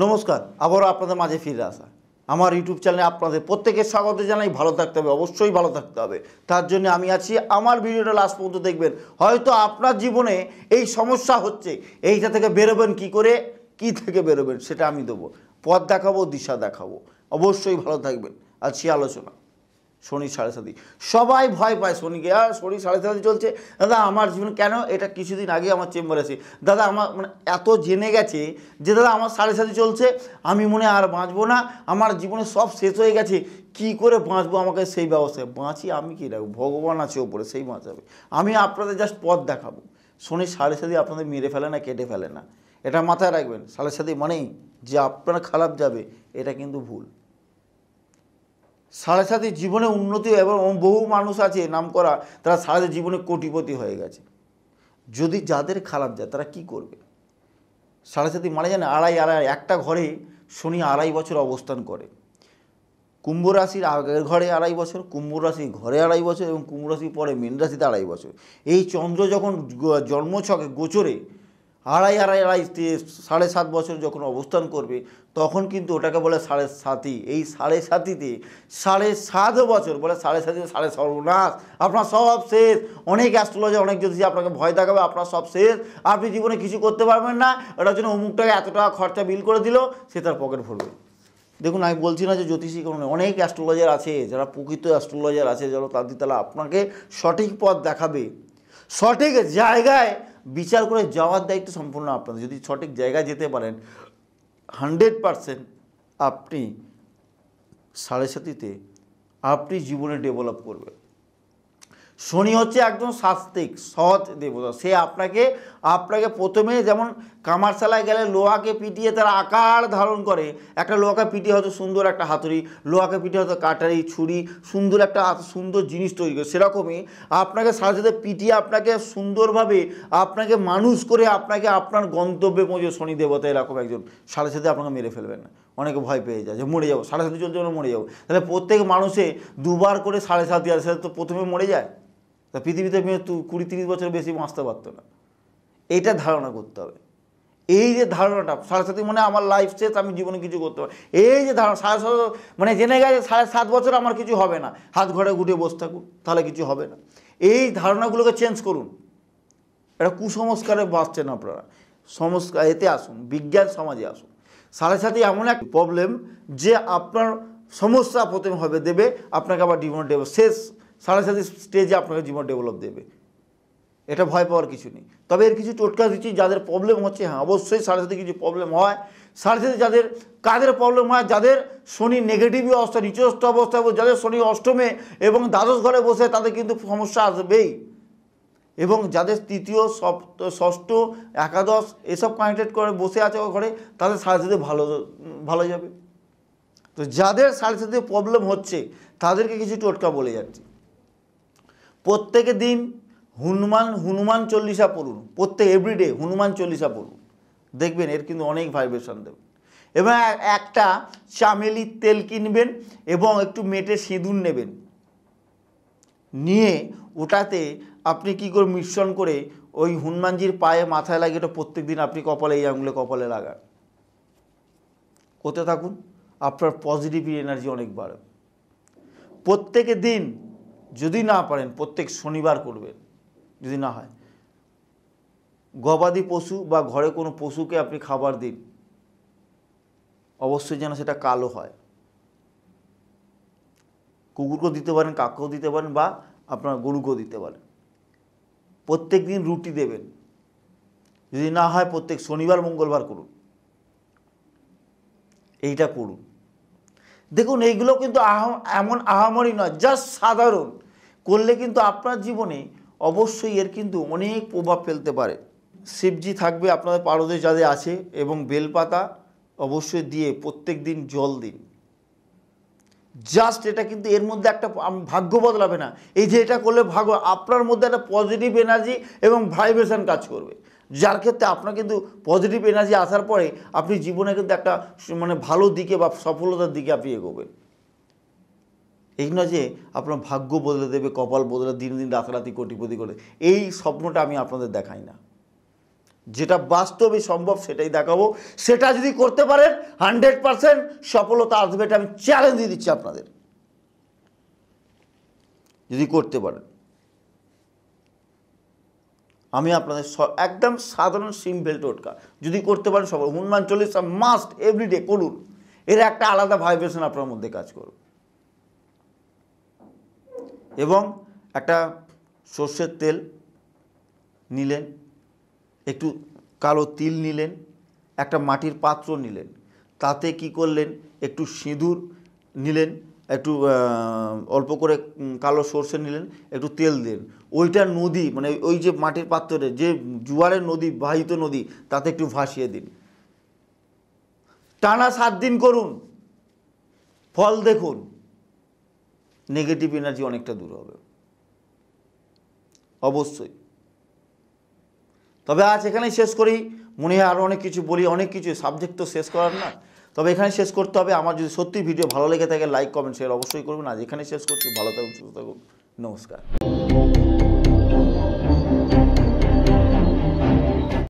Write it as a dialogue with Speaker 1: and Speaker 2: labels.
Speaker 1: নমস্কার, আবারও আপনাদের মাঝে ফিরে আসা আমার ইউটিউব চ্যানেলে আপনাদের প্রত্যেকের স্বাগত জানাই। ভালো থাকতে হবে, অবশ্যই ভালো থাকতে হবে। তার জন্য আমি আছি। আমার ভিডিওটা লাস্ট পর্যন্ত দেখবেন। হয়তো আপনার জীবনে এই সমস্যা হচ্ছে, এইটা থেকে বেরোবেন কি করে, কি থেকে বেরোবেন সেটা আমি দেবো, পথ দেখাবো, দিশা দেখাবো। অবশ্যই ভালো থাকবেন। আজকে আলোচনা শনি সাড়ে সাতি। সবাই ভয় পায় শনিকে, আর শনি সাড়ে সাতি চলছে দাদা আমার জীবনে কেন। এটা কিছুদিন আগে আমার চেম্বারে আছে দাদা, আমার মানে এত জেনে গেছে যে দাদা আমার সাড়ে সাতি চলছে, আমি মনে আর বাঁচবো না, আমার জীবনে সব শেষ হয়ে গেছে, কি করে বাঁচবো, আমাকে সেই ব্যবস্থায় বাঁচি আমি কি রাখবো, ভগবান আছে ওপরে, সেই বাঁচাবে। আমি আপনাদের জাস্ট পথ দেখাবো। শনি সাড়ে সাতি আপনাদের মেরে ফেলে না, কেটে ফেলে না, এটা মাথায় রাখবেন। সাড়ে সাতি মানেই যে আপনার খারাপ যাবে, এটা কিন্তু ভুল। সাড়ে সাথে জীবনে উন্নতি, এবং বহু মানুষ আছে নাম করা, তারা সাড়ে জীবনে কোটিপতি হয়ে গেছে। যদি যাদের খারাপ যায় তারা কি করবে? সাড়ে সাথে মানে জানে আড়াই একটা ঘরে শনি 2.5 বছর অবস্থান করে। কুম্ভ রাশির আগের ঘরে 2.5 বছর, কুম্ভ রাশির ঘরে 2.5 বছর, এবং কুম্ভ রাশির পরে মীন রাশিতে 2.5 বছর। এই চন্দ্র যখন জন্মছকে গোচরে 7.5 বছর যখন অবস্থান করবে, তখন কিন্তু ওটাকে বলে সাড়ে সাতি। এই সাড়ে সাতিতে 7.5 বছর বলে, সাড়ে সাতিতে সাড়ে সর্বনাশ, আপনার সব শেষ। অনেক অ্যাস্ট্রোলজার, অনেক জ্যোতিষী আপনাকে ভয় দেখাবে, আপনার সব শেষ, আপনি জীবনে কিছু করতে পারবেন না, ওটার জন্য অমুক টাকা এত টাকা খরচা বিল করে দিল, সে তার পকেট ভরবে। দেখুন, আমি বলছি না যে জ্যোতিষী কোনো, অনেক অ্যাস্ট্রোলজার আছে যারা প্রকৃত অ্যাস্ট্রোলজার আছে, যারা তারা আপনাকে সঠিক পথ দেখাবে। সঠিক জায়গায় বিচার করে যাওয়ার দায়িত্ব সম্পূর্ণ আপনাদের। যদি সঠিক জায়গায় যেতে পারেন, 100% আপনি সাড়ে সাতিতে আপনি জীবনে ডেভেলপ করবেন। শনি হচ্ছে একদম শাস্তিক সৎ দেবতা। সে আপনাকে প্রথমে, যেমন কামারশালায় গেলে লোহাকে পিটিয়ে তারা আকার ধারণ করে, একটা লোহাকে পিটিয়ে হয়তো সুন্দর একটা হাতুড়ি, লোহাকে পিটিয়ে হয়তো কাটারি, ছুরি, সুন্দর একটা সুন্দর জিনিস তৈরি করে, সেরকমই আপনাকে সাড়ে সাথে পিটিয়ে আপনাকে সুন্দরভাবে আপনাকে মানুষ করে আপনাকে আপনার গন্তব্যে পৌঁছে শনি দেবতা এরকম একজন সাড়ে সাথে আপনাকে মেরে ফেলবেন না। অনেকে ভয় পেয়ে যায় যে মরে যাবো, সাড়ে সাথে চলছে মরে যাবো। তাহলে প্রত্যেক মানুষে 2 বার করে সাড়ে সাথে আর সাথে তো প্রথমে মরে যায়, তা পৃথিবীতে 20-30 বছর বেশি বাঁচতে পারতো না। এইটা ধারণা করতে হবে। এই যে ধারণাটা সাড়ে সাথে মানে আমার লাইফ শেষ, আমি জীবনে কিছু করতে পারি, এই যে ধারণা সাড়ে সাত মানে জেনে গেছে 7.5 বছর আমার কিছু হবে না, হাত ঘরে গুটিয়ে বসে থাকুন, তাহলে কিছু হবে না। এই ধারণাগুলোকে চেঞ্জ করুন। এটা কুসংস্কারে বাঁচছেন আপনারা, সংস্কার এতে আসুন, বিজ্ঞান সমাজে আসুন। সাড়ে সাথে এমন এক প্রবলেম যে আপনার সমস্যা প্রথমে হবে দেবে, আপনাকে আবার জীবন ডেভেলপ, শেষ সাড়ে সাথে স্টেজে আপনাকে জীবন ডেভেলপ দেবে। এটা ভয় পাওয়ার কিছু নেই। তবে এর কিছু টোটকা দিচ্ছি, যাদের প্রবলেম হচ্ছে, হ্যাঁ অবশ্যই সাড়ে সাথে কিছু প্রবলেম হয়। সাড়ে সাথে কাদের প্রবলেম হয়, যাদের শনি নেগেটিভ অবস্থা, নিচস্থ অবস্থায়, যাদের শনি অষ্টমে এবং দ্বাদশ ঘরে বসে, তাদের কিন্তু সমস্যা আসবেই। এবং যাদের তৃতীয়, ষষ্ঠ, একাদশ এসব কানেক্টেড করে বসে আছে ঘরে, তাদের সাড়ে সাথে ভালো যাবে। তো যাদের সাড়ে সাথে প্রবলেম হচ্ছে তাদেরকে কিছু টোটকা বলে যাচ্ছি। প্রত্যেকের দিন হনুমান চল্লিশা পড়ুন, প্রত্যেক এভরিডে হনুমান চল্লিশা পড়ুন, দেখবেন এর কিন্তু অনেক ভাইব্রেশন দেবে। এবং একটা চামেলির তেল কিনবেন এবং একটু মেটে সিঁদুর নেবেন, নিয়ে ওটাতে আপনি কি করে মিশ্রণ করে ওই হনুমানজির পায়ে মাথায় লাগিয়ে ওটা প্রত্যেক দিন আপনি কপালে, এই আঙুলে কপালে লাগান, করতে থাকুন, আপনার পজিটিভ এনার্জি অনেক বাড়ে। প্রত্যেকের দিন, যদি না পারেন প্রত্যেক শনিবার করবেন, যদি না হয় গবাদি পশু বা ঘরে কোনো পশুকে আপনি খাবার দিন, অবশ্যই যেন সেটা কালো হয়। কুকুরকেও দিতে পারেন, কাকেও দিতে পারেন, বা আপনার গরুকেও দিতে পারেন। প্রত্যেক দিন রুটি দেবেন, যদি না হয় প্রত্যেক শনিবার মঙ্গলবার করুন, এইটা করুন। দেখুন এইগুলো কিন্তু এমন আহামরি নয়, জাস্ট সাধারণ করলে কিন্তু আপনার জীবনে অবশ্যই এর কিন্তু অনেক প্রভাব ফেলতে পারে। শিবজি থাকবে আপনাদের পারদে যাদের আছে, এবং বেলপাতা অবশ্যই দিয়ে প্রত্যেক দিন জল দিন। জাস্ট এটা কিন্তু এর মধ্যে একটা ভাগ্য বদলাবে না, এই যে এটা করলে ভাগ্য, আপনার মধ্যে একটা পজিটিভ এনার্জি এবং ভাইব্রেশন কাজ করবে, যার ক্ষেত্রে আপনার কিন্তু পজিটিভ এনার্জি আসার পরে আপনি জীবনে কিন্তু একটা মানে ভালো দিকে বা সফলতার দিকে আপনি এগোবেন। এই নয় যে আপনার ভাগ্য বদলে দেবে, কপাল বদলে দিন দিন রাতারাতি কোটিপতি করে, এই স্বপ্নটা আমি আপনাদের দেখাই না। যেটা বাস্তবে সম্ভব সেটাই দেখাবো। সেটা যদি করতে পারেন 100% সফলতা আসবে, এটা আমি চ্যালেঞ্জ দিয়ে দিচ্ছি আপনাদের। যদি করতে পারেন, আমি আপনাদের একদম সাধারণ সিম্পল টোটকা যদি করতে পারেন সবাই, হনুমান চল্লিশা মাস্ট এভরিডে করুন। এর একটা আলাদা ভাইব্রেশন আপনার মধ্যে কাজ করবে। এবং একটা সর্ষের তেল নিলেন, একটু কালো তিল নিলেন, একটা মাটির পাত্র নিলেন, তাতে কি করলেন, একটু সিঁদুর নিলেন, একটু অল্প করে কালো সর্ষে নিলেন, একটু তেল দিন, ওইটা নদী মানে ওই যে মাটির পাত্রে যে জোয়ারের নদী, বাহিত নদী, তাতে একটু ভাসিয়ে দিন। টানা 7 দিন করুন, ফল দেখুন, নেগেটিভ এনার্জি অনেকটা দূর হবে অবশ্যই। তবে আজ এখানেই শেষ করি, মনে হয় আরও অনেক কিছু বলি, অনেক কিছু সাবজেক্ট তো শেষ করার না, তবে এখানে শেষ করতে হবে। আমার যদি সত্যি ভিডিও ভালো লেগে থাকে লাইক কমেন্ট শেয়ার অবশ্যই করবেন। আজ এখানেই শেষ করছি, ভালো থাকুন, সুস্থ থাকুন, নমস্কার।